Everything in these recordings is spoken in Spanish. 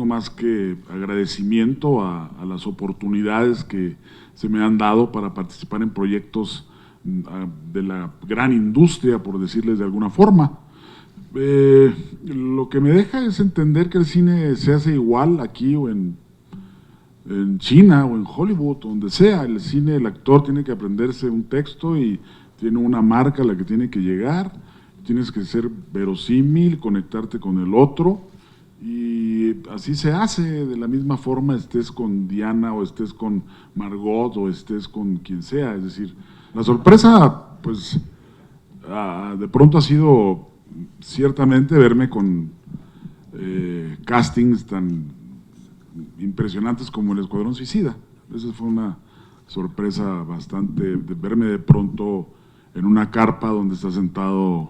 tengo más que agradecimiento a las oportunidades que se me han dado para participar en proyectos de la gran industria, por decirles de alguna forma. Lo que me deja es entender que el cine se hace igual aquí o en China o en Hollywood, donde sea. El cine, el actor tiene que aprenderse un texto y tiene una marca a la que tiene que llegar, tienes que ser verosímil, conectarte con el otro, y así se hace. De la misma forma estés con Diana o estés con Margot o estés con quien sea. Es decir, la sorpresa, pues, de pronto ha sido ciertamente verme con castings tan impresionantes como El Escuadrón Suicida. Esa fue una sorpresa bastante, de verme de pronto en una carpa donde está sentado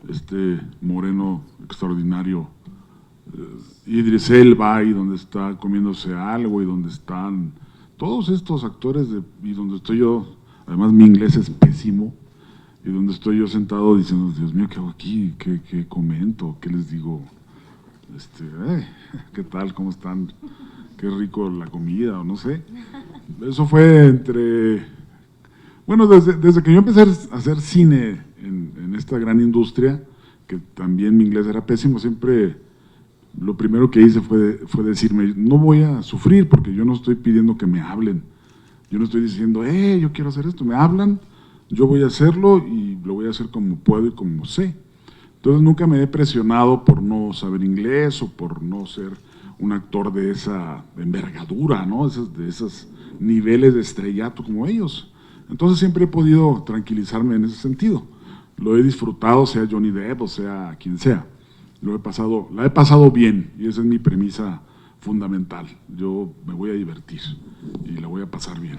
este moreno extraordinario Idris Elba, y donde está comiéndose algo, y donde están todos estos actores, y donde estoy yo, además mi inglés es pésimo, y donde estoy yo sentado diciendo, Dios mío, ¿qué hago aquí? ¿Qué comento? ¿Qué les digo? ¿Qué tal? ¿Cómo están? Qué rico la comida, o no sé. Eso fue entre… Bueno, desde que yo empecé a hacer cine en esta gran industria, que también mi inglés era pésimo, siempre lo primero que hice fue decirme, no voy a sufrir porque yo no estoy pidiendo que me hablen. Yo no estoy diciendo, yo quiero hacer esto, me hablan, yo voy a hacerlo y lo voy a hacer como puedo y como sé. Entonces nunca me he presionado por no saber inglés o por no ser un actor de esa envergadura, ¿no? De esos niveles de estrellato como ellos. Entonces siempre he podido tranquilizarme en ese sentido. Lo he disfrutado, sea Johnny Depp o sea quien sea. La he pasado bien, y esa es mi premisa fundamental. Yo me voy a divertir y la voy a pasar bien.